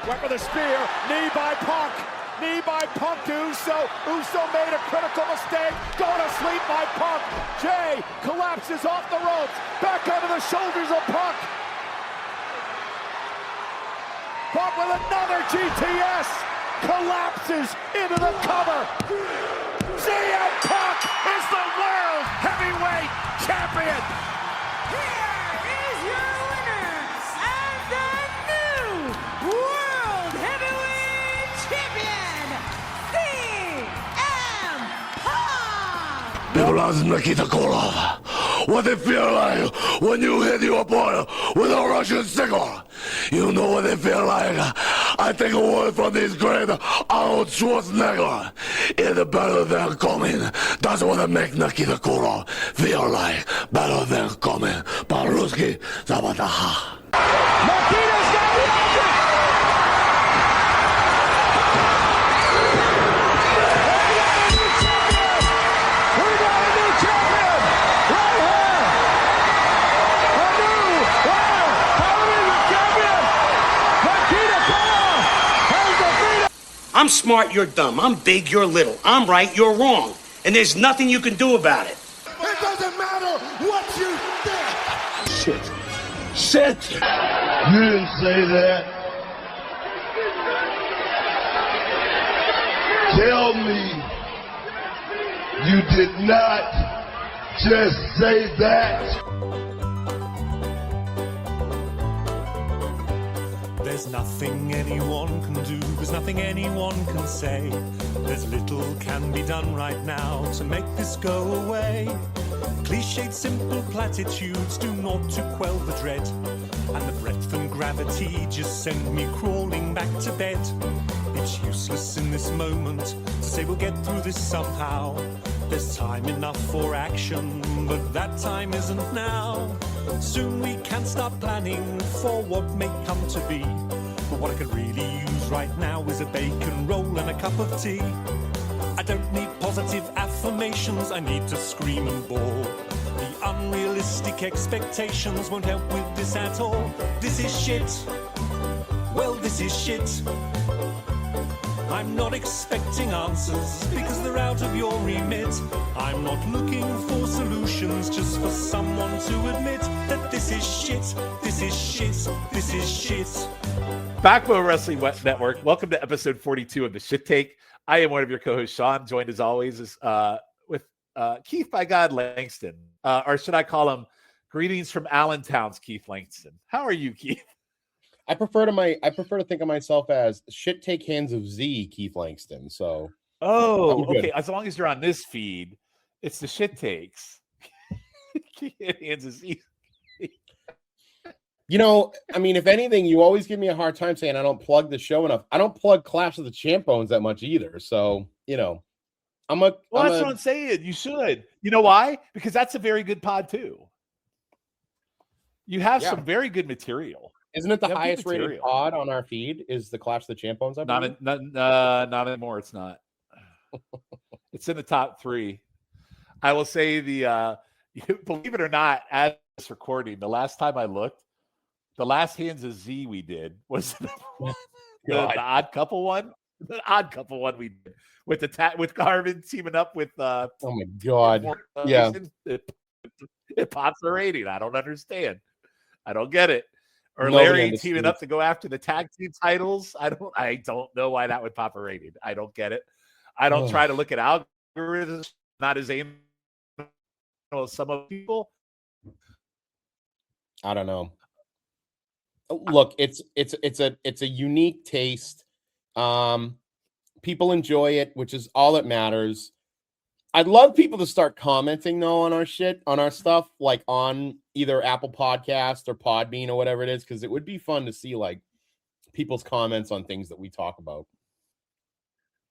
Went for the spear. Knee by Punk. Knee by Punk to Uso. Uso made a critical mistake. Going to sleep by Punk. Jay collapses off the ropes. Back onto the shoulders of Punk. Punk with another GTS. Collapses into the cover. CM Punk is the World Heavyweight Champion. Here is your winner and the new World Heavyweight Champion, CM Punk. People ask Nikita Koloff, what they feel like when you hit your opponent with a Russian cigar. You know what they feel like. I take a word from this great Arnold Schwarzenegger. It's better than coming. That's what I make Nikita Koloff feel like. Better than coming. Paruski, Zabataha. Nikita's got the object. We got a new champion right here. A new World Heavyweight Champion. Nikita Koloff has defeated. I'm smart, you're dumb. I'm big, you're little. I'm right, you're wrong. And there's nothing you can do about it. It doesn't matter what you think. Shit! You didn't say that. Tell me you did not just say that. There's nothing anyone can do, there's nothing anyone can say. There's little can be done right now to make this go away. Cliched simple platitudes do naught to quell the dread. And the breadth and gravity just send me crawling back to bed. It's useless in this moment to say we'll get through this somehow. There's time enough for action, but that time isn't now. Soon we can start planning for what may come to be. But what I could really use right now is a bacon roll and a cup of tea. I don't need positive affirmations, I need to scream and bawl. The unrealistic expectations won't help with this at all. This is shit. Well, this is shit. I'm not expecting answers because they're out of your remit. I'm not looking for solutions, just for someone to admit that this is shit, this is shit, this is shit. Backbone Wrestling Network, welcome to episode 42 of The Shit Take. I am one of your co-hosts, Sean, joined as always with Keith by God Langston, or should I call him greetings from Allentown's Keith Langston. How are you, Keith? I prefer to think of myself as Shit Take Hands of Z Keith Langston. So okay. As long as you're on this feed, it's the Shit Takes. Hands of Z. You know, I mean, if anything, you always give me a hard time saying I don't plug the show enough. I don't plug Clash of the Champions that much either. So, you know, that's what I'm saying. You should. You know why? Because that's a very good pod too. You have some very good material. Isn't it the highest rated pod on our feed? Is the Clash of the Champions? Not anymore. It's not. It's in the top 3. I will say believe it or not, as this recording, the last time I looked, the last Hands of Z we did was the odd couple one. The odd couple one we did with Garvin teaming up with oh my god. Yeah. It pops the rating. I don't understand. I don't get it. Or Larry teaming up to go after the tag team titles. I don't know why that would pop a rating. I don't get it. I don't try to look at algorithms, not as anal as some of people. I don't know. Look, it's a unique taste. People enjoy it, which is all that matters. I'd love people to start commenting though on our stuff, like on either Apple Podcast or Podbean or whatever it is, because it would be fun to see like people's comments on things that we talk about.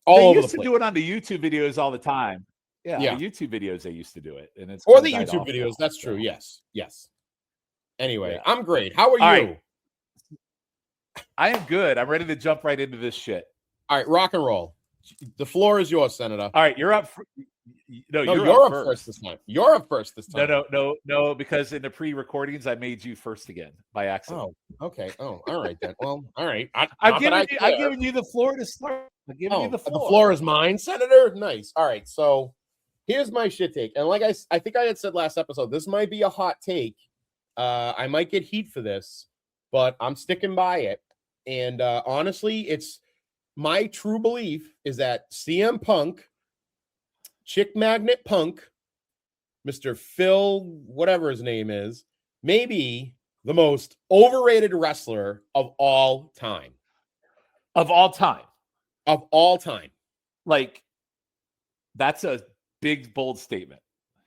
They used to do it on the YouTube videos all the time. Yeah. The YouTube videos they used to do it, and it's or the YouTube videos. That's true. Yes. Anyway, I'm great. How are you? Right. I am good. I'm ready to jump right into this shit. All right, rock and roll. The floor is yours, Senator. All right, you're up. No, you're up first this time. You're up first this time. No, because in the pre-recordings, I made you first again by accident. Oh, okay. Oh, all right then. Well, all right. I'm giving you the floor to start. I'm giving you the floor. The floor is mine, Senator. Nice. All right. So here's my shit take. And like I think I had said last episode, this might be a hot take. I might get heat for this, but I'm sticking by it. And honestly, it's my true belief is that CM Punk, Chick Magnet Punk, Mr. Phil, whatever his name is, maybe the most overrated wrestler of all time. Of all time. Of all time. Like, that's a big, bold statement.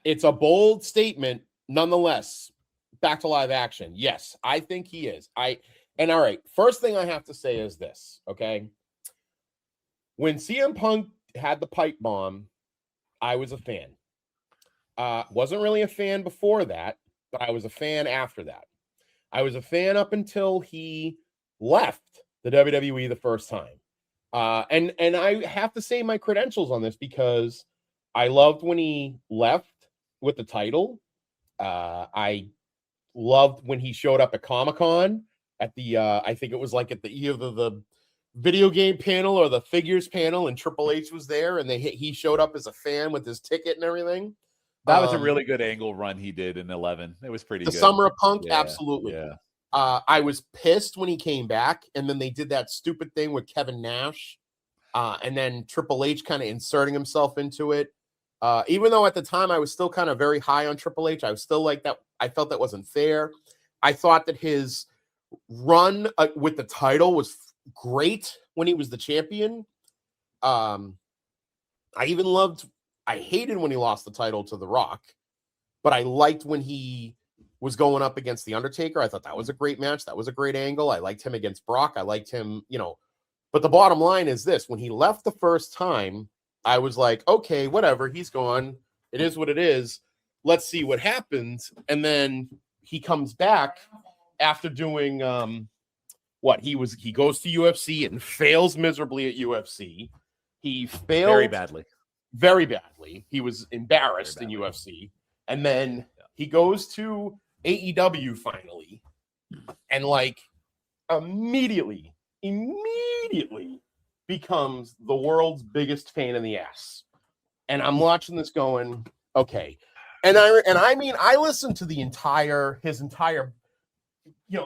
It's a bold statement, nonetheless. Back to live action. Yes, I think he is. And all right, first thing I have to say is this, okay? When CM Punk had the pipe bomb, I was a fan. Wasn't really a fan before that, but I was a fan after that. I was a fan up until he left the WWE the first time. And I have to say my credentials on this because I loved when he left with the title. I loved when he showed up at Comic-Con at the I think it was like at the either the video game panel or the figures panel, and Triple H was there, and he showed up as a fan with his ticket and everything. That was a really good angle run he did in 11. It was pretty good. The Summer of Punk, yeah, absolutely. Yeah. I was pissed when he came back, and then they did that stupid thing with Kevin Nash, and then Triple H kind of inserting himself into it. Even though at the time I was still kind of very high on Triple H, I was still like that. I felt that wasn't fair. I thought that his run with the title was great when he was the champion. I hated when he lost the title to The Rock, but I liked when he was going up against The Undertaker. I thought that was a great match. That was a great angle. I liked him against Brock. I liked him, but the bottom line is this: when he left the first time, I was like, okay, whatever, he's gone. It is what it is. Let's see what happens. And then he comes back after doing he goes to UFC and fails miserably at UFC. He failed very badly. He was embarrassed in UFC. And then he goes to AEW finally, and immediately becomes the world's biggest pain in the ass. And I'm watching this going, okay. And I listened to his entire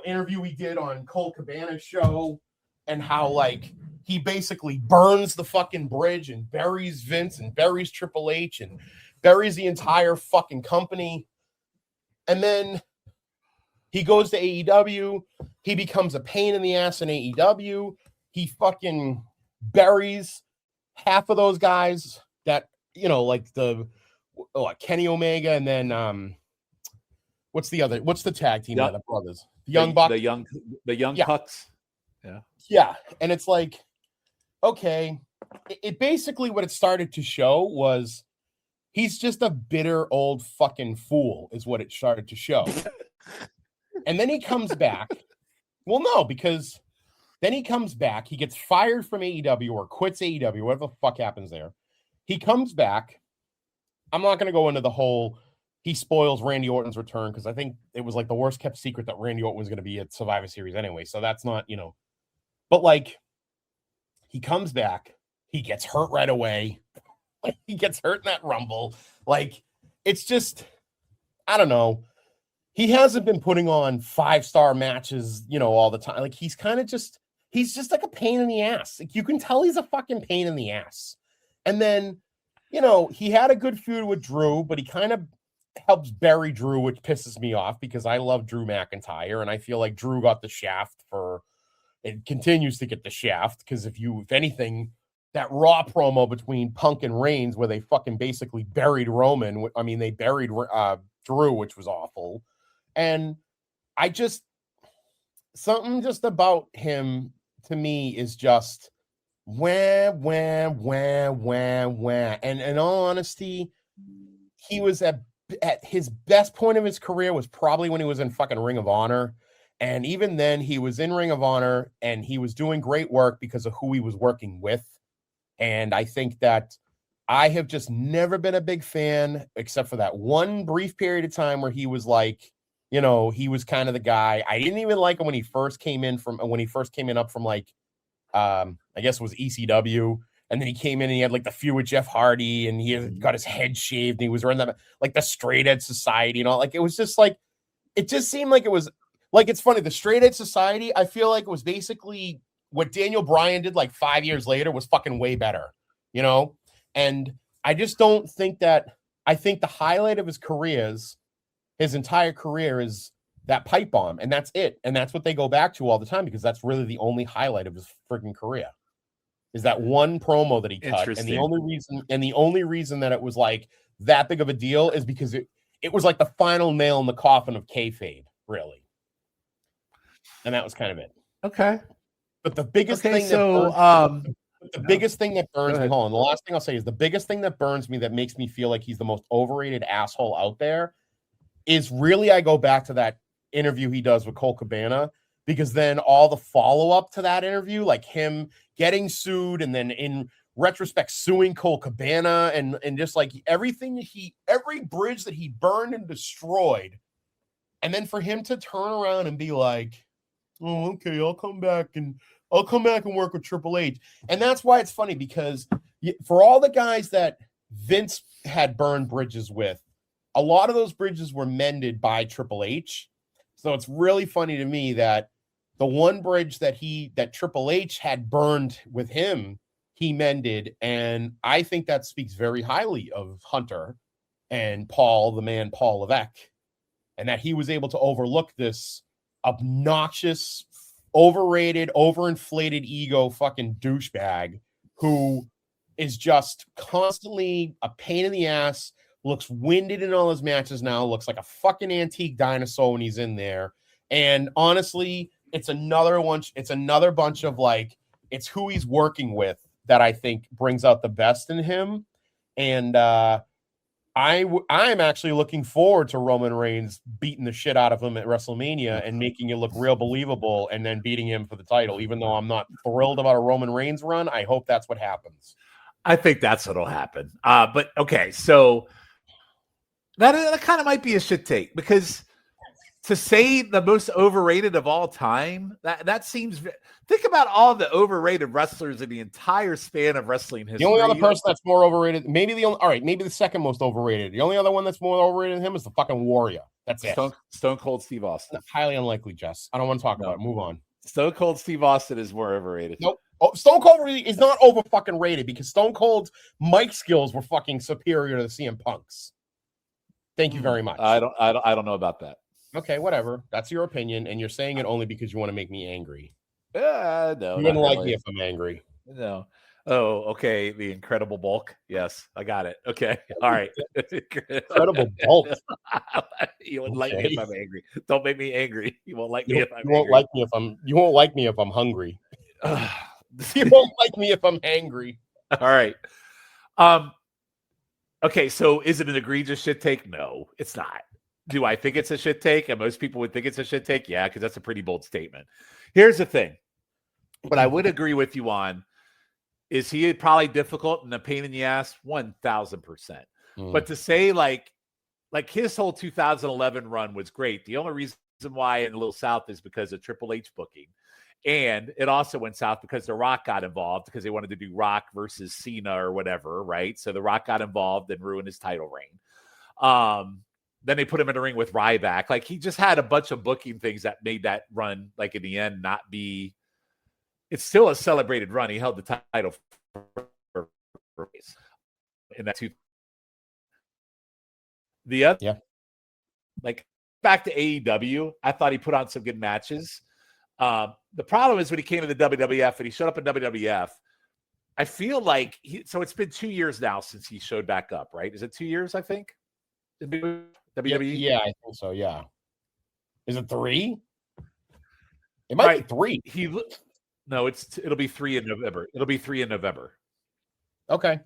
interview he did on Cole Cabana's show, and how he basically burns the fucking bridge and buries Vince and buries Triple H and buries the entire fucking company. And then he goes to AEW. He becomes a pain in the ass in AEW. He fucking buries half of those guys that, Kenny Omega, and then what's the tag team of the brothers? The Young Bucks. The Young Bucks. Yeah. Yeah. And it's like, okay. It basically what it started to show was he's just a bitter old fucking fool, is what it started to show. And then he comes back. Well, no, because then he comes back. He gets fired from AEW or quits AEW, whatever the fuck happens there. He comes back. I'm not going to go into the whole he spoils Randy Orton's return, because I think it was the worst kept secret that Randy Orton was going to be at Survivor Series anyway. So that's not, but he comes back. He gets hurt right away. He gets hurt in that Rumble. It's just, I don't know. He hasn't been putting on 5-star matches, all the time. He's just like a pain in the ass. You can tell he's a fucking pain in the ass. And then, he had a good feud with Drew, but he kind of helps bury Drew, which pisses me off because I love Drew McIntyre. And I feel like Drew got the shaft it continues to get the shaft. Because if anything, that Raw promo between Punk and Reigns, where they fucking basically buried Roman. I mean, they buried Drew, which was awful. And something just about him to me is just wah. And in all honesty, he was at his best point of his career was probably when he was in fucking Ring of Honor. And even then he was in Ring of Honor and he was doing great work because of who he was working with. And I think that I have just never been a big fan, except for that one brief period of time where he was like, you know, he was kind of the guy. I didn't even like him when he first came in up from like, I guess it was ECW. And then he came in and he had like the feud with Jeff Hardy and he had got his head shaved and he was wearing that like the Straight Edge Society and all. Like it was just like, it just seemed like it was like, it's funny. The Straight Edge Society, I feel like it was basically what Daniel Bryan did like 5 years later was fucking way better, you know? And I just don't think that, I think the highlight of his entire career is that pipe bomb. And that's it. And that's what they go back to all the time because that's really the only highlight of his freaking career. Is that one promo that he cut, and the only reason that it was like that big of a deal is because it was like the final nail in the coffin of kayfabe, really, and that was kind of it. Okay, but the biggest thing biggest thing that burns me. Hold on, the last thing I'll say is the biggest thing that burns me that makes me feel like he's the most overrated asshole out there is really I go back to that interview he does with Colt Cabana. Because then all the follow-up to that interview, like him getting sued and then in retrospect suing Colt Cabana and just like every bridge that he burned and destroyed. And then for him to turn around and be like, oh, okay, I'll come back and work with Triple H. And that's why it's funny because for all the guys that Vince had burned bridges with, a lot of those bridges were mended by Triple H. So it's really funny to me that the one bridge that Triple H had burned with him, he mended. And I think that speaks very highly of Hunter and Paul Levesque, and that he was able to overlook this obnoxious, overrated, overinflated ego fucking douchebag who is just constantly a pain in the ass, looks winded in all his matches now, looks like a fucking antique dinosaur when he's in there. And honestly, it's another bunch of like, it's who he's working with that I think brings out the best in him. And I'm actually looking forward to Roman Reigns beating the shit out of him at WrestleMania and making it look real believable and then beating him for the title. Even though I'm not thrilled about a Roman Reigns run, I hope that's what happens. I think that's what'll happen. But okay, so that kind of might be a shit take because to say the most overrated of all time, that seems. Think about all the overrated wrestlers in the entire span of wrestling history. The only other person that's more overrated, maybe the second most overrated. The only other one that's more overrated than him is the fucking Warrior. That's it. Stone Cold Steve Austin. Highly unlikely, Jess. I don't want to talk about it. Move on. Stone Cold Steve Austin is more overrated. Nope. Oh, Stone Cold really is not over fucking rated because Stone Cold's mic skills were fucking superior to the CM Punk's. Thank you very much. I don't know about that. Okay, whatever. That's your opinion, and you're saying it only because you want to make me angry. No. You wouldn't like me if I'm angry. No. Oh, okay. The Incredible Bulk. Yes, I got it. Okay. All right. Incredible Bulk. You wouldn't like me if I'm angry. Don't make me angry. You won't like me if I'm angry. You won't like me if I'm hungry. You won't like me if I'm angry. All right. Okay, so is it an egregious shit take? No, it's not. Do I think it's a shit take? And most people would think it's a shit take? Yeah, because that's a pretty bold statement. Here's the thing. What I would agree with you on is he probably difficult and a pain in the ass? 1,000%. But to say like his whole 2011 run was great. The only reason why in Little South is because of Triple H booking. And it also went south because The Rock got involved because they wanted to do Rock versus Cena or whatever, right? So The Rock got involved and ruined his title reign. Then they put him in a ring with Ryback. Like he just had a bunch of booking things that made that run, like in the end, not be. It's still a celebrated run. He held the title in that two. The other, like back to AEW, I thought he put on some good matches. The problem is when he came to the WWF and he showed up in WWF, I feel like so it's been 2 years now since he showed back up, right? Is it 2 years? I think. WWE? Yeah, I think so. Yeah. Is it 3? It might be 3. No, it'll be 3 in November. It'll be 3 in November. Okay.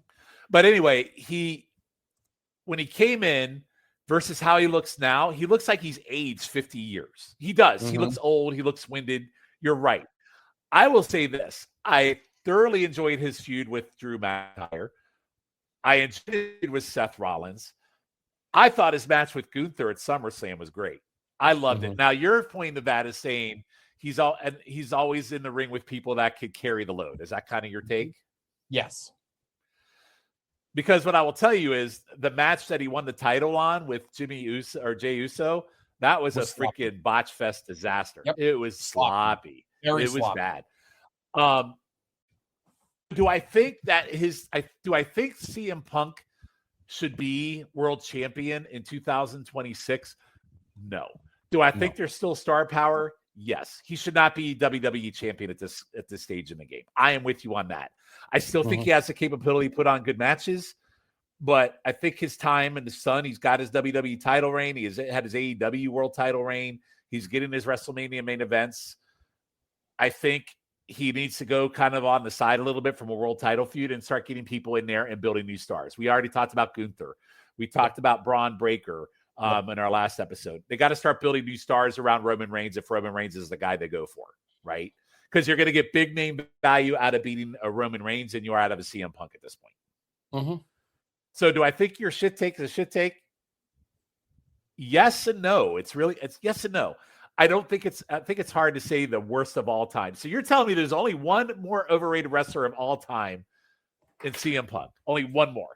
But anyway, when he came in versus how he looks now, he looks like he's aged 50 years. He does. He looks old. He looks winded. You're right. I will say this. I thoroughly enjoyed his feud with Drew McIntyre. I enjoyed it with Seth Rollins. I thought his match with Gunther at SummerSlam was great. I loved it. Now, your point of that is saying he's always in the ring with people that could carry the load. Is that kind of your take? Yes. Because what I will tell you is the match that he won the title on with Jay Uso, that was a freaking botch fest disaster. Yep. It was sloppy. It was bad. Do I think CM Punk should be world champion in 2026? No. Do I think there's still star power? Yes. He should not be WWE champion at this stage in the game. I am with you on that. I still think he has the capability to put on good matches, but I think his time in the sun, he's got his WWE title reign. He had his AEW world title reign. He's getting his WrestleMania main events. I think he needs to go kind of on the side a little bit from a world title feud and start getting people in there and building new stars. We already talked about Gunther. We talked about Braun Breaker in our last episode. They got to start building new stars around Roman Reigns if Roman Reigns is the guy they go for, right? Because you're going to get big name value out of beating a Roman Reigns than you are out of a CM Punk at this point. So do I think your shit take is a shit take? Yes and no. It's yes and no. I think it's hard to say the worst of all time. So you're telling me there's only one more overrated wrestler of all time than CM Punk. Only one more.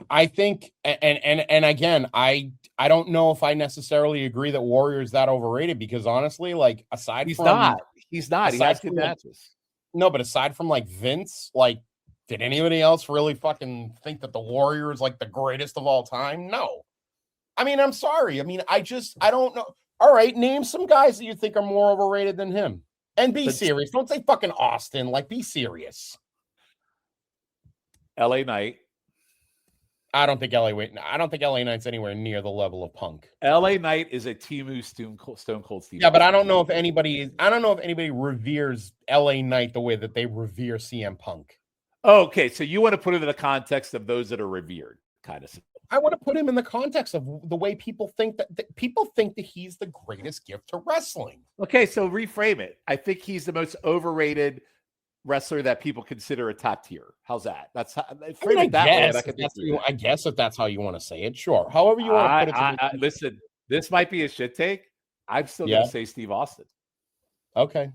I think, and again, I don't know if I necessarily agree that Warrior is that overrated because honestly, like he's not. He has good matches. No, but aside from like Vince, like did anybody else really fucking think that the Warrior is like the greatest of all time? No. I mean, I'm sorry. I mean, I don't know. All right, name some guys that you think are more overrated than him. And be serious. Don't say fucking Austin. Like, be serious. LA Knight. I don't think LA Knight's anywhere near the level of Punk. LA Knight is a Temu Stone Cold Steve. Yeah, but I don't know if anybody reveres LA Knight the way that they revere CM Punk. Okay, so you want to put it in the context of those that are revered, kind of. I want to put him in the context of the way people think that he's the greatest gift to wrestling. Okay, so reframe it. I think he's the most overrated wrestler that people consider a top tier. How's that? That's how, I guess if that's how you want to say it, sure. However you want to put it. Listen, this might be a shit take. I'm still going to say Steve Austin. Okay.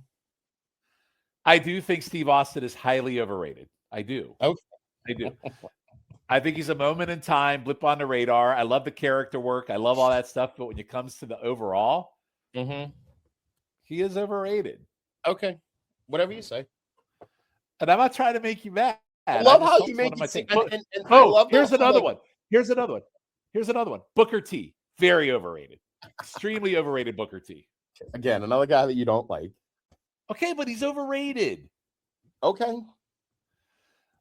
I do think Steve Austin is highly overrated. I do. Okay. I do. I think he's a moment in time, blip on the radar. I love the character work. I love all that stuff. But when it comes to the overall, he is overrated. Okay. Whatever you say. And I'm not trying to make you mad. I love how you make it seem. Here's another one. Here's another one. Booker T. Very overrated. Extremely overrated Booker T. Again, another guy that you don't like. Okay, but he's overrated. Okay.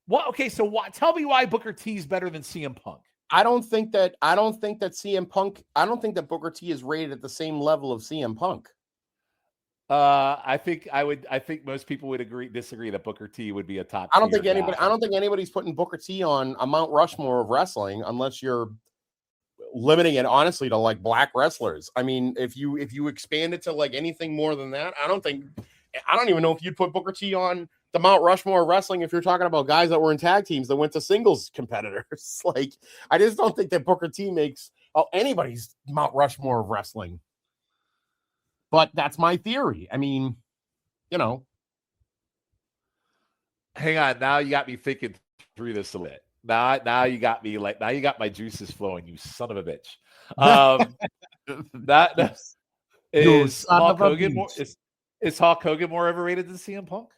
What? Okay, so tell me why Booker T is better than CM Punk. I don't think that CM Punk. I don't think that Booker T is rated at the same level of CM Punk. I think most people would disagree that Booker T would be a top. I don't think anybody's putting Booker T on a Mount Rushmore of wrestling unless you're limiting it honestly to like black wrestlers. I mean, if you expand it to like anything more than that, I don't even know if you'd put Booker T on the Mount Rushmore of wrestling if you're talking about guys that were in tag teams that went to singles competitors. Like, I just don't think that Booker T makes anybody's Mount Rushmore of wrestling. But that's my theory. I mean, you know. Hang on. Now you got me thinking through this a bit. Now you got me now you got my juices flowing, you son of a bitch. That is Hulk Hogan more, is Hulk Hogan more overrated than CM Punk?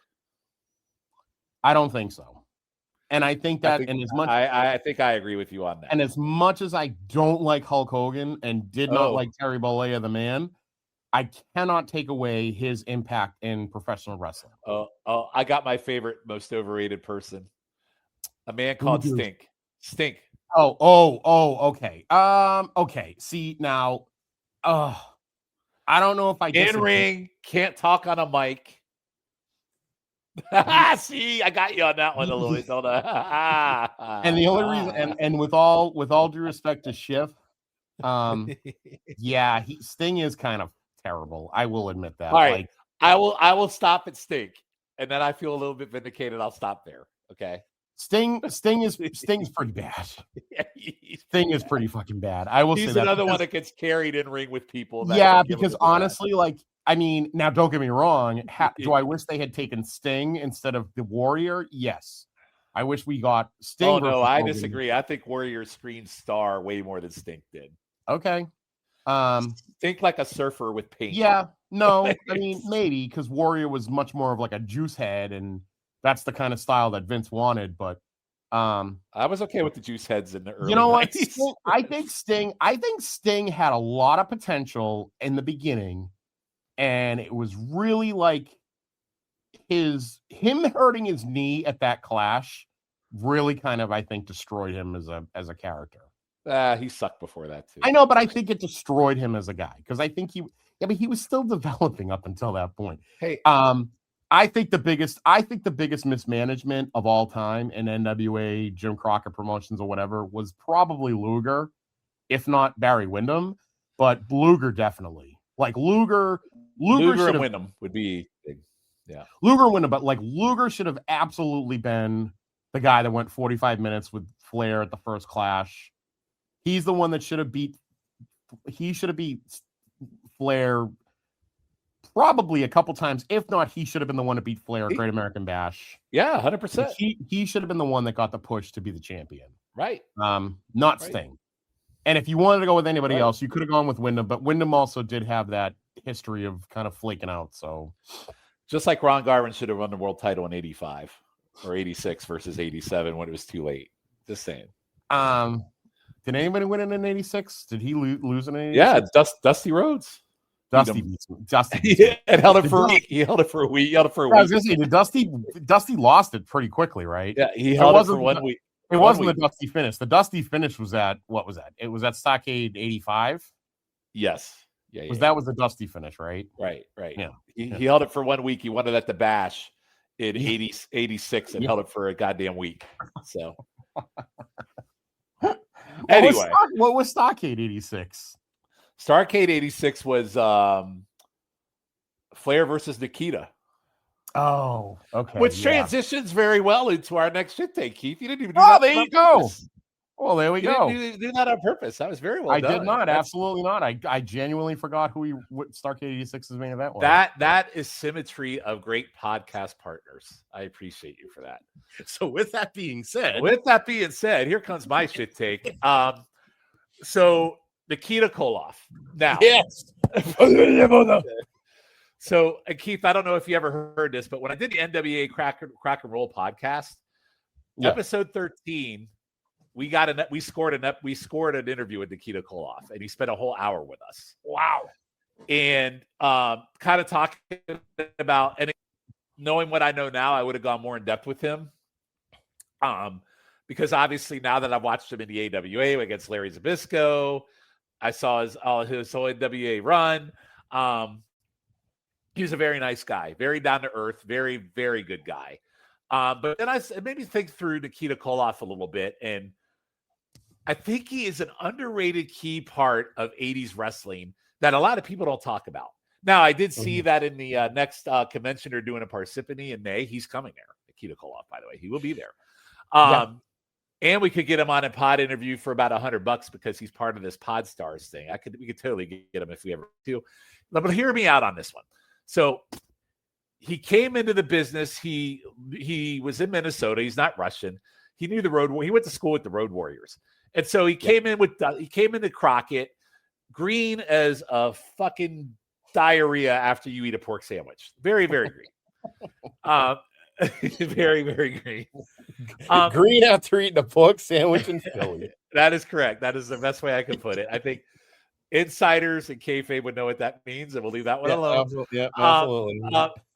I don't think so. And I think that I think I agree with you on that. And as much as I don't like Hulk Hogan and did not like Terry Bollea the man, I cannot take away his impact in professional wrestling. I got my favorite, most overrated person. A man called Stink. Stink. Okay. Okay. See, now, I don't know if I in ring, can't talk on a mic. See, I got you on that one a little bit. And the only reason, and with all due respect to Schiff, Sting is kind of terrible. I will admit that. All right, I will stop at Stink. and then I feel a little bit vindicated. I'll stop there. Okay. Sting's pretty bad. Sting is pretty fucking bad. I will say He's that another one that gets carried in ring with people. Yeah, because honestly, like, I mean, now don't get me wrong. Do I wish they had taken Sting instead of the Warrior? Yes. I wish we got Sting. Oh no, I disagree. I think Warrior screamed star way more than Sting did. Okay. Think like a surfer with paint. Yeah, no, I mean maybe because Warrior was much more of like a juice head, and that's the kind of style that Vince wanted. But I was okay with the juice heads in the early. You know what? 90s. I think Sting had a lot of potential in the beginning, and it was really like him hurting his knee at that Clash really kind of, I think, destroyed him as a character. He sucked before that too. I know, but I think it destroyed him as a guy because I think but he was still developing up until that point. Hey, I think the biggest mismanagement of all time in NWA, Jim Crockett Promotions or whatever was probably Luger, if not Barry Windham, but Luger definitely. Like Luger and Windham would be big. Yeah. Luger and Windham, but like Luger should have absolutely been the guy that went 45 minutes with Flair at the first Clash. He's the one that should have beat Flair probably a couple times. If not, he should have been the one to beat Flair at Great American Bash. Yeah, 100%. He should have been the one that got the push to be the champion. Right. Not Sting. And if you wanted to go with anybody else, you could have gone with Windham, but Windham also did have that history of kind of flaking out. So just like Ron Garvin should have won the world title in 85 or 86 versus 87 when it was too late. Just saying. Did anybody win it in 86? Did he lose in 86? Yeah, Dusty Rhodes. Dusty and held it for a week. He held it for a week. I was gonna say, Dusty lost it pretty quickly, right? Yeah, he held it for 1 week. It wasn't the Dusty finish. The Dusty finish was at what was that? It was at Stockade 85. Yes. Yeah. That was the Dusty finish, right? Right. Yeah. He held it for 1 week. He won it at the Bash in 86 and held it for a goddamn week. So anyway, what was Stockade 86? Starrcade 86 was Flair versus Nikita. Oh, okay. Which transitions very well into our next shit take, Keith. You didn't even do that. Oh, there you go. Well, there we go. You didn't do that on purpose. That was very well done. I did not. Absolutely not. I genuinely forgot what Starrcade 86's main event was. That is symmetry of great podcast partners. I appreciate you for that. So with that being said, here comes my shit take. So Nikita Koloff. Now, yes. So, Keith, I don't know if you ever heard this, but when I did the NWA Crack and Roll podcast, episode 13, we scored an interview with Nikita Koloff, and he spent a whole hour with us. Wow. And kind of talking about, and knowing what I know now, I would have gone more in depth with him. Because obviously now that I've watched him in the AWA against Larry Zbyszko, I saw his whole NWA run. He was a very nice guy, very down to earth, very, very good guy. But then it made me think through Nikita Koloff a little bit. And I think he is an underrated key part of 80s wrestling that a lot of people don't talk about. Now, I did see that in the next convention they're doing in Parsippany in May. He's coming there. Nikita Koloff, by the way. He will be there. And we could get him on a pod interview for about $100 because he's part of this Pod Stars thing. We could totally get him if we ever do. But hear me out on this one. So he came into the business. He was in Minnesota. He's not Russian. He knew the Road. He went to school with the Road Warriors, and so he came into Crockett, green as a fucking diarrhea after you eat a pork sandwich. Very, very green. Very, very green. Green after eating a pork sandwich in Philly. That is correct. That is the best way I can put it. I think insiders and kayfabe would know what that means, and we'll leave that one alone. Absolutely.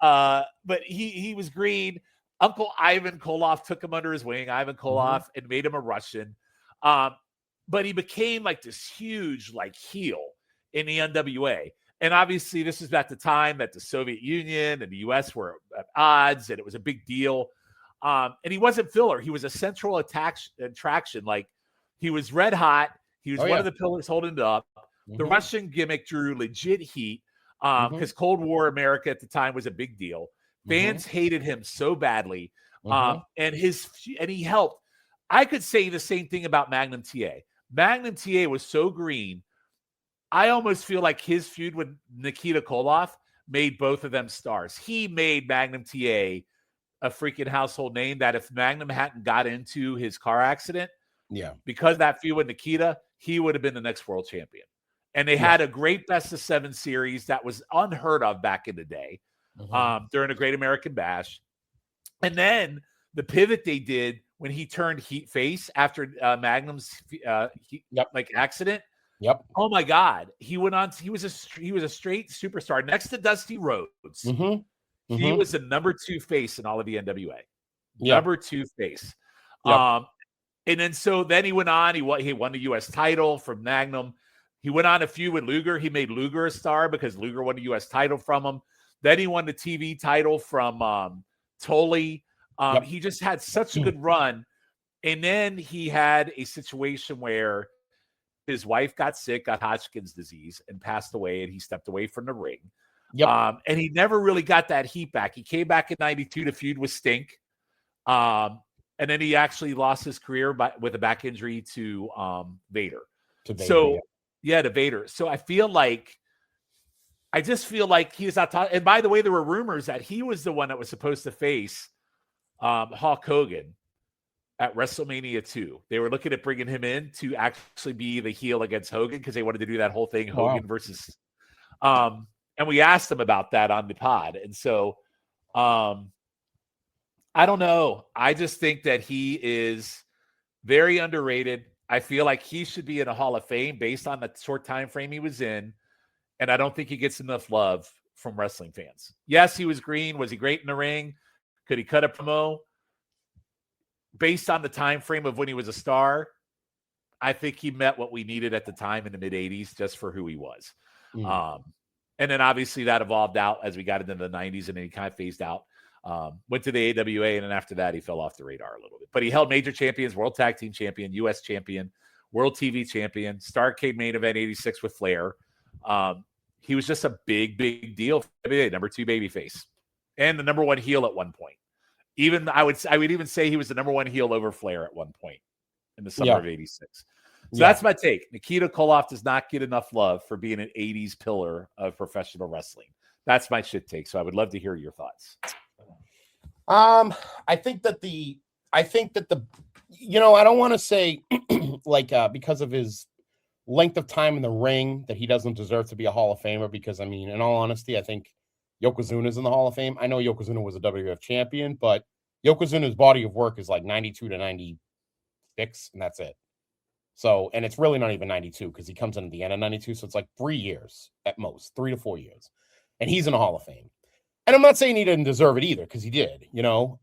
But he was green. Uncle Ivan Koloff took him under his wing, Ivan Koloff, and made him a Russian. But he became like this huge heel in the NWA. And obviously, this is at the time that the Soviet Union and the U.S. were at odds, and it was a big deal. And he wasn't filler. He was a central attraction. Like, he was red hot. He was one of the pillars holding it up. The Russian gimmick drew legit heat because Cold War America at the time was a big deal. Fans hated him so badly. Mhm. And he helped. I could say the same thing about Magnum TA. Magnum TA was so green. I almost feel like his feud with Nikita Koloff made both of them stars. He made Magnum TA a freaking household name that if Magnum hadn't got into his car accident, Yeah. because of that feud with Nikita, he would have been the next world champion. And they had a great best of 7 series that was unheard of back in the day during the Great American Bash. And then the pivot they did when he turned heat face after Magnum's accident. Yep. Oh my God. He went on. He was a straight superstar next to Dusty Rhodes. He was the number 2 face in all of the NWA. Number 2 face. Yep. And then he went on. He won the U.S. title from Magnum. He went on a feud with Luger. He made Luger a star because Luger won the U.S. title from him. Then he won the TV title from Tully. He just had such a good run. And then he had a situation where his wife got sick, got Hodgkin's disease, and passed away, and he stepped away from the ring. And he never really got that heat back. He came back in 92 to feud with Stink. And then he actually lost his career with a back injury to Vader. To Vader. So I just feel like he was out. And by the way, there were rumors that he was the one that was supposed to face Hulk Hogan at WrestleMania 2. They were looking at bringing him in to actually be the heel against Hogan because they wanted to do that whole thing, Hogan versus. And we asked him about that on the pod. And so I don't know. I just think that he is very underrated. I feel like he should be in a Hall of Fame based on the short time frame he was in. And I don't think he gets enough love from wrestling fans. Yes, he was green. Was he great in the ring? Could he cut a promo? Based on the time frame of when he was a star, I think he met what we needed at the time in the mid-'80s just for who he was. And then obviously that evolved out as we got into the 90s, and then he kind of phased out. Went to the AWA, and then after that, he fell off the radar a little bit. But he held major champions, World Tag Team Champion, U.S. Champion, World TV Champion, Starrcade Main Event 86 with Flair. He was just a big, big deal for WWE, number 2 babyface, and the number 1 heel at one point. Even I would even say he was the number 1 heel over Flair at one point in the summer of 86. So that's my take. Nikita Koloff does not get enough love for being an 80s pillar of professional wrestling. That's my shit take. So I would love to hear your thoughts. I think that the I don't want to say because of his length of time in the ring that he doesn't deserve to be a Hall of Famer, because I mean, in all honesty, I think Yokozuna's in the Hall of Fame. I know Yokozuna was a WWF champion, but Yokozuna's body of work is like 92 to 96, and that's it. So, and it's really not even 92 because he comes in at the end of 92. So it's like 3 years at most, 3 to 4 years. And he's in the Hall of Fame. And I'm not saying he didn't deserve it either, because he did,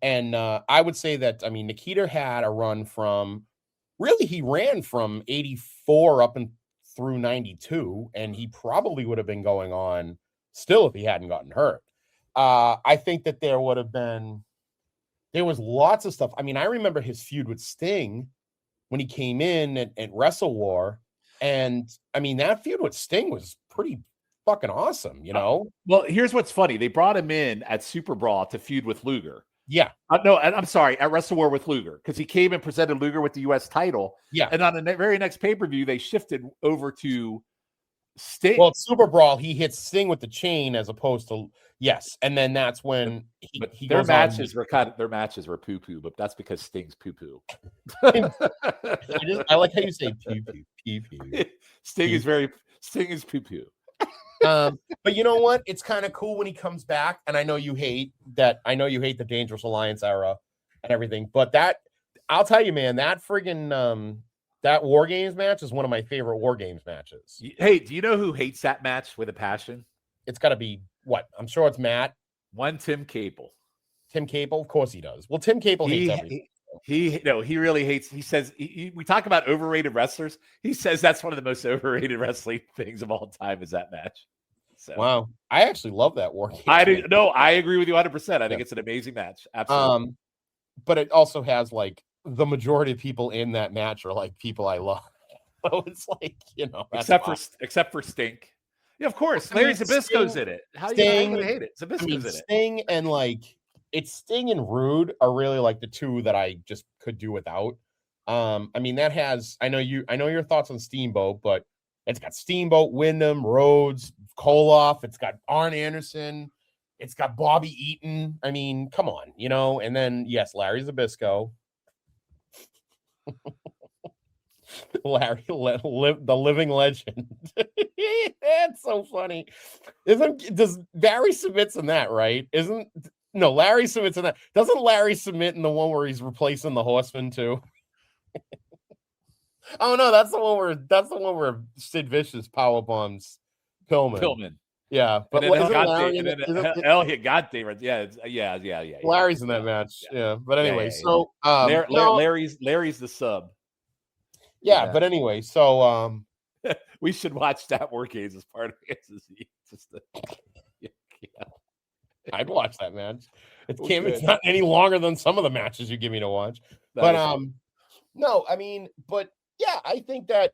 And I would say that, I mean, Nikita had a run he ran from 84 up and through 92. And he probably would have been going on still if he hadn't gotten hurt. I think that there was lots of stuff. I mean, I remember his feud with Sting when he came in at Wrestle War. And I mean, that feud with Sting was pretty fucking awesome, Well, here's what's funny. They brought him in at Super Brawl to feud with Luger. Yeah. No, I'm sorry, at Wrestle War with Luger, because he came and presented Luger with the U.S. title. Yeah. And on the very next pay-per-view, they shifted over to Sting. Well, at Super Brawl, he hits Sting with the chain as opposed to and then that's when their matches were poo-poo, but that's because Sting's poo-poo. I like how you say poo-poo. Sting is poo-poo. But you know what? It's kind of cool when he comes back, and I know you hate the Dangerous Alliance era and everything, but I'll tell you, man, that friggin' that War Games match is one of my favorite War Games matches. Hey, do you know who hates that match with a passion? It's got to be what? I'm sure it's Matt. Tim Capel. Tim Capel? Of course he does. Well, Tim Capel hates everything. He really hates. He says we talk about overrated wrestlers. He says that's one of the most overrated wrestling things of all time is that match. So, wow, I actually love that War Games. I do. No, I agree with you 100%. I think it's an amazing match. Absolutely. But it also has like the majority of people in that match are like people I love. So it's like, except for Stink. Yeah, of course. I mean, Larry Zbyszko's Sting- in it. How are you Sting- going to hate it? I Zbyszko's mean, in it. Sting and like it's Sting and Rude are really like the two that I just could do without. I mean, that has I know your thoughts on Steamboat, but it's got Steamboat, Wyndham, Rhodes, Koloff, it's got Arn Anderson, it's got Bobby Eaton. I mean, come on, and then yes, Larry Zbyszko. Larry, the living legend. It's so funny. Does Barry submits in that, right? Larry submits in that. Doesn't Larry submit in the one where he's replacing the Horseman too? Oh no, that's the one where Sid Vicious power bombs Pillman. Yeah, but Elliot got David. Yeah. Larry's in that match. Yeah, but anyway, so Larry's the sub. Yeah, but anyway, so we should watch that War Games as part of it. I'd watch that match. It's not any longer than some of the matches you give me to watch. No, I mean, but yeah, I think that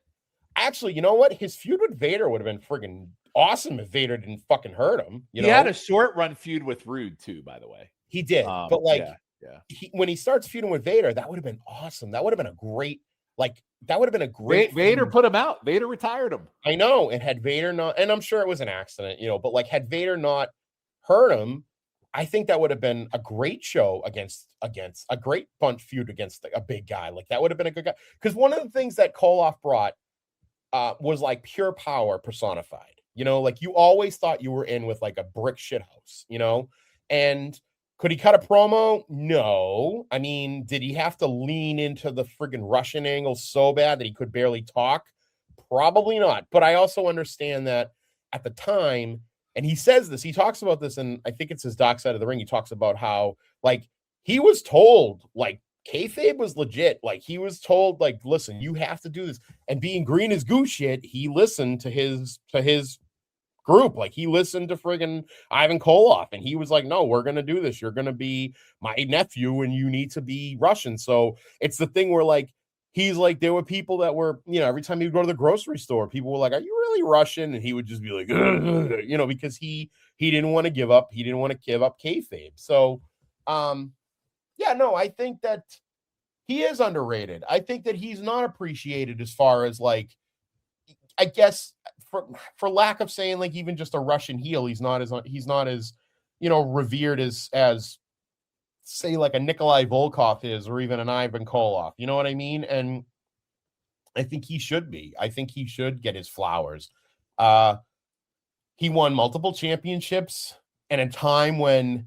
actually, you know what? His feud with Vader would have been friggin' awesome if Vader didn't fucking hurt him. He had a short run feud with Rude too, by the way. He did, but when he starts feuding with Vader, that would have been awesome. That would have been a great. Vader put him out. Vader retired him. I know. And had Vader not, and I'm sure it was an accident, but like had Vader not hurt him, I think that would have been a great show against a great bunch feud against a big guy. Like that would have been a good guy. Because one of the things that Koloff brought was like pure power personified. Like you always thought you were in with like a brick shit house, and could he cut a promo? No. I mean, did he have to lean into the friggin' Russian angle so bad that he could barely talk? Probably not. But I also understand that at the time, and he says this, he talks about this, and I think it's his Dark Side of the Ring. He talks about how, like, he was told, like, kayfabe was legit. Like, he was told, like, listen, you have to do this. And being green as goose shit, he listened to his group. Like he listened to friggin' Ivan Koloff and he was like, no, we're gonna do this. You're gonna be my nephew and you need to be Russian. So it's the thing where like he's like, there were people that were, every time he would go to the grocery store, people were like, are you really Russian? And he would just be like, because he didn't want to give up, kayfabe. So I think that he is underrated. I think that he's not appreciated as far as like, I guess for lack of saying like even just a Russian heel, he's not as revered as say like a Nikolai Volkov is, or even an Ivan Koloff. You know what I mean? And I think he should be. I think he should get his flowers. He won multiple championships in a time when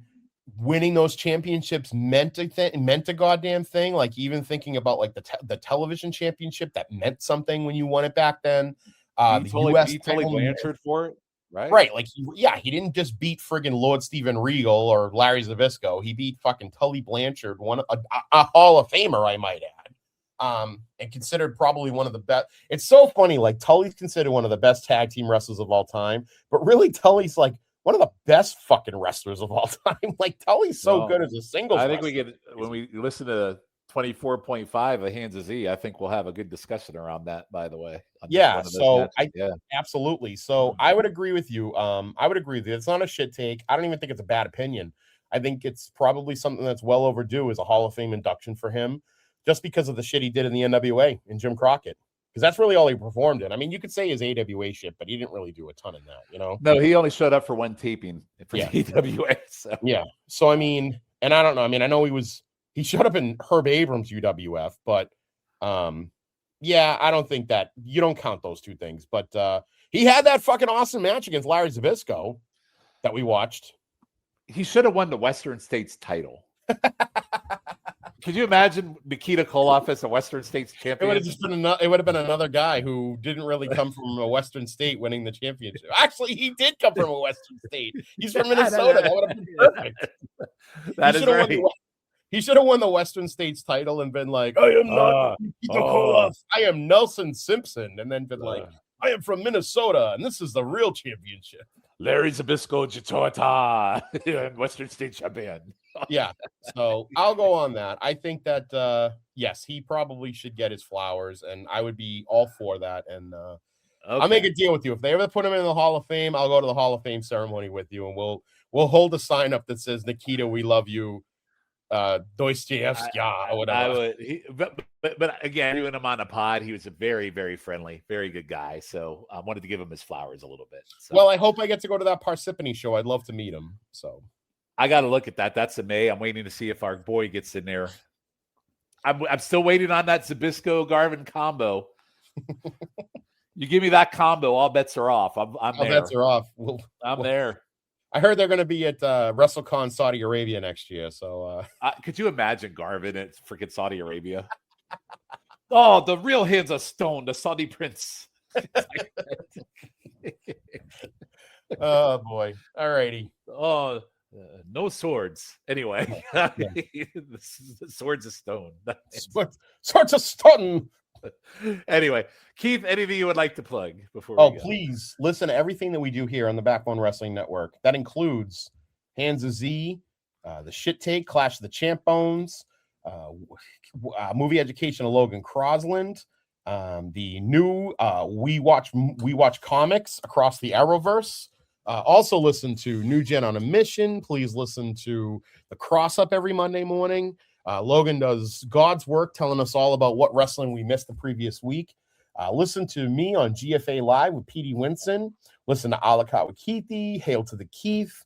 winning those championships meant a goddamn thing. Like even thinking about like the television championship, that meant something when you won it back then. The US totally Blanchard for it, right? Right. Like, he didn't just beat friggin' Lord Steven Regal or Larry Zbyszko. He beat fucking Tully Blanchard, a Hall of Famer, I might add. And considered probably one of the best. It's so funny. Like Tully's considered one of the best tag team wrestlers of all time, but really Tully's like one of the best fucking wrestlers of all time. Like Tully's so good as a singles. I think when we listen to 24.5 of Hands of Z, I think we'll have a good discussion around that, by the way. Absolutely. So I would agree with you. It's not a shit take. I don't even think it's a bad opinion. I think it's probably something that's well overdue as a Hall of Fame induction for him, just because of the shit he did in the NWA in Jim Crockett. Because that's really all he performed in. I mean, you could say his AWA shit, but he didn't really do a ton in that, No, he only showed up for one taping for the AWA. So. Yeah. So, I mean, and I don't know. I mean, I know he showed up in Herb Abrams' UWF, but I don't think that you don't count those two things. But he had that fucking awesome match against Larry Zbyszko that we watched. He should have won the Western States title. Could you imagine Nikita Koloff as a Western States champion? It would have been another guy who didn't really come from a Western state winning the championship. Actually, he did come from a Western state. He's from Minnesota. That would have been perfect. That is right. He should have won the Western States title and been like, I am not Nikita Koloff. I am Nelson Simpson. And then been like, I am from Minnesota, and this is the real championship. Larry Zbyszko Jatota, Western State champion. Yeah, so I'll go on that. I think that, yes, he probably should get his flowers, and I would be all for that. And I'll make a deal with you. If they ever put him in the Hall of Fame, I'll go to the Hall of Fame ceremony with you, and we'll hold a sign up that says, Nikita, we love you. Dostoevsky or whatever. I would, but again, doing him on a pod, he was a very, very friendly, very good guy. So I wanted to give him his flowers a little bit. So. Well, I hope I get to go to that Parsippany show. I'd love to meet him. So I got to look at that. That's in May. I'm waiting to see if our boy gets in there. I'm still waiting on that Zbyszko Garvin combo. You give me that combo, all bets are off. I'm all there. Bets are off. I'm there. I heard they're going to be at WrestleCon Saudi Arabia next year. So could you imagine Garvin at freaking Saudi Arabia? Oh, the real hands of stone, the Saudi prince. Oh boy! All righty. Oh, no swords. Anyway, the swords of stone. Swords of stone. Anyway, Keith, anything you would like to plug before? Oh, please listen to everything that we do here on the Backbone Wrestling Network. That includes Hands of Z, the Shit Take, Clash of the Champ Bones, Movie Education of Logan Crosland, the new We Watch Comics Across the Arrowverse. Also listen to New Gen on a Mission. Please listen to the Cross Up every Monday morning. Logan does God's work, telling us all about what wrestling we missed the previous week. Listen to me on GFA Live with Petey Winson. Listen to Alakat with Keithy, Hail to the Keith.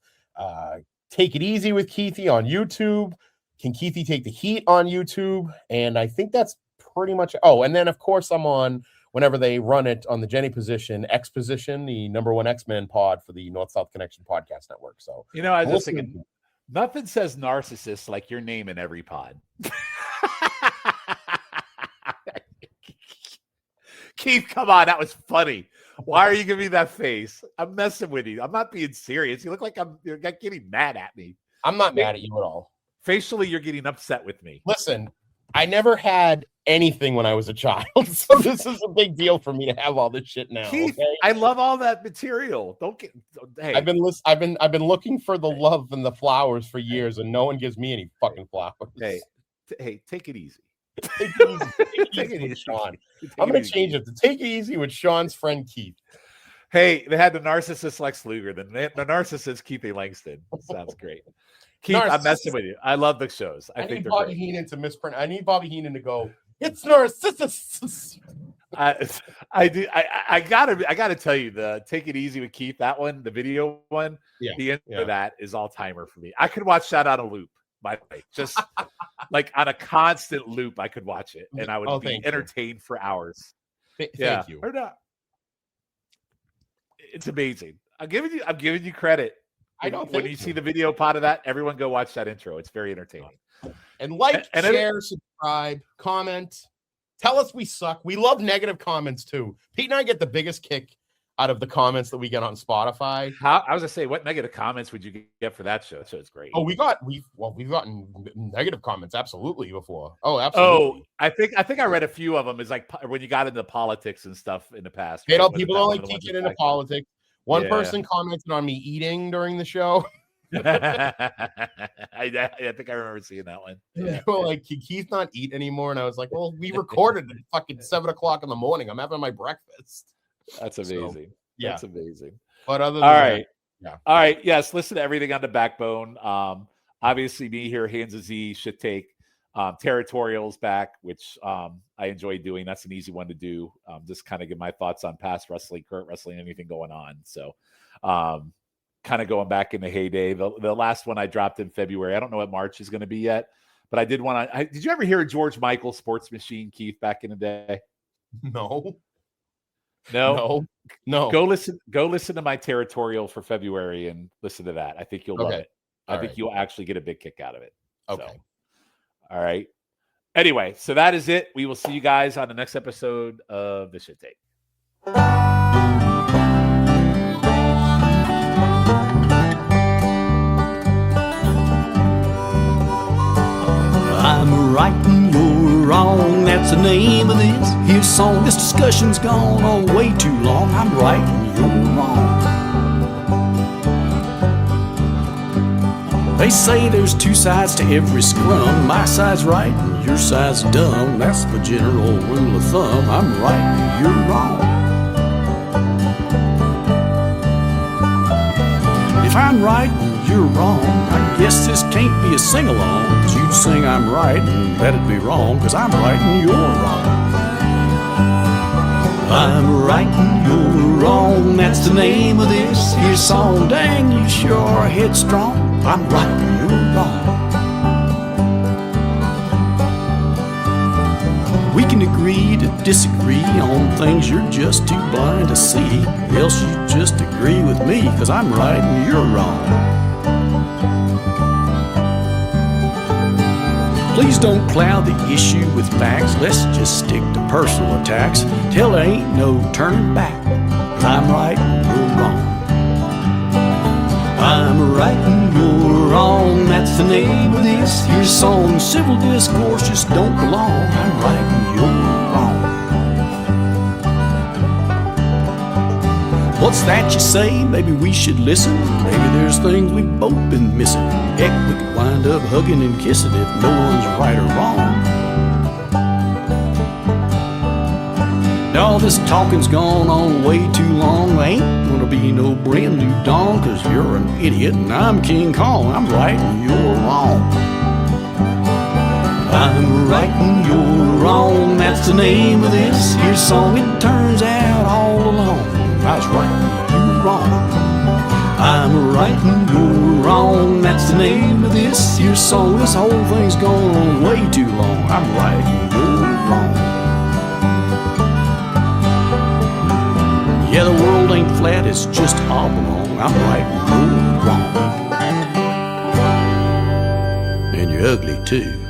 Take It Easy with Keithy on YouTube. Can Keithy Take the Heat on YouTube? And I think that's pretty much. Oh, and then, of course, I'm on whenever they run it on the Jenny Position, X Position, the #1 X-Men pod for the North-South Connection Podcast Network. So, I was just thinking, nothing says narcissist like your name in every pod. Keith, come on. That was funny. Why are you giving me that face? I'm messing with you. I'm not being serious. You look like you're getting mad at me. I'm not mad at you at all. Facially, you're getting upset with me. Listen, I never had anything when I was a child, so this is a big deal for me to have all this shit now. Keith, okay? I love all that material. Hey, I've been looking for the love and the flowers for years, and no one gives me any fucking flowers. Hey, take it easy. Take it easy with Sean. I'm going to change it to Take It Easy with Sean's friend Keith. Hey, they had the narcissist Lex Luger, the narcissist Keith A. Langston. Sounds great. Keith, I'm messing with you. I love the shows. I think need they're Bobby great. Heenan to misprint. I need Bobby Heenan to go, it's narcissist. I do. I gotta tell you, the Take It Easy with Keith, that one, the video one, the end of that is all timer for me. I could watch that on a loop. By the way, just like on a constant loop, I could watch it and I would be entertained for hours. Thank you. Or not. It's amazing. I'm giving you credit. When you see the video pod of that, everyone go watch that intro. It's very entertaining. And share, subscribe, comment. Tell us we suck. We love negative comments too. Pete and I get the biggest kick out of the comments that we get on Spotify. I was gonna say, what negative comments would you get for that show? That show is great. Oh, we've gotten negative comments absolutely before. Oh, absolutely. Oh, I think I read a few of them. Is like when you got into politics and stuff in the past. Right? People don't like teaching into politics. One person commented on me eating during the show. I think I remember seeing that one. Yeah. Like, Keith not eat anymore, and I was like, well, we recorded at fucking 7:00 in the morning. I'm having my breakfast. That's amazing. So, that's amazing. But other than all right. Yes, listen to everything on the Backbone. Obviously, me here, Hands of Z, Shit Take, Territorials back, which I enjoy doing. That's an easy one to do. Just kind of give my thoughts on past wrestling, current wrestling, anything going on. So, kind of going back in the heyday. The last one I dropped in February. I don't know what March is going to be yet, but I did want to. Did you ever hear George Michael Sports Machine, Keith, back in the day? No. Go listen to my Territorial for February and listen to that. I think you'll love it. I think you'll actually get a big kick out of it. Okay. So, all right. Anyway, so that is it. We will see you guys on the next episode of The Shit Take. I'm right and you're wrong, that's the name of this here song. This discussion's gone on way too long. I'm right and you're wrong. They say there's two sides to every scrum. My side's right and your side's dumb. That's the general rule of thumb. I'm right and you're wrong. If I'm right and you're wrong, I guess this can't be a sing-along. 'Cause you'd sing I'm right and that'd be wrong, 'cause I'm right and you're wrong. I'm right and you're wrong, that's the name of this here song. Dang, you sure are headstrong. I'm right and you're wrong. We can agree to disagree on things you're just too blind to see. Else you just agree with me, 'cause I'm right and you're wrong. Please don't cloud the issue with facts. Let's just stick to personal attacks till there ain't no turning back. 'Cause I'm right and you're wrong. I'm right and you're wrong, that's the name of this here song. Civil discourse just don't belong. I'm right and you're wrong. What's that you say? Maybe we should listen. Maybe there's things we've both been missing. Heck, we could wind up hugging and kissing if no one's right or wrong. Now all this talking's gone on way too long. There ain't gonna be no brand new dawn, 'cause you're an idiot and I'm King Kong. I'm right and you're wrong. I'm right and you're wrong, that's the name of this here song. It turns out all along I was right and you were wrong. I'm right and you're wrong, that's the name of this here song. This whole thing's gone on way too long. I'm right and you're wrong. Yeah, the world ain't flat, it's just oblong. I'm right and you're wrong. And you're ugly too.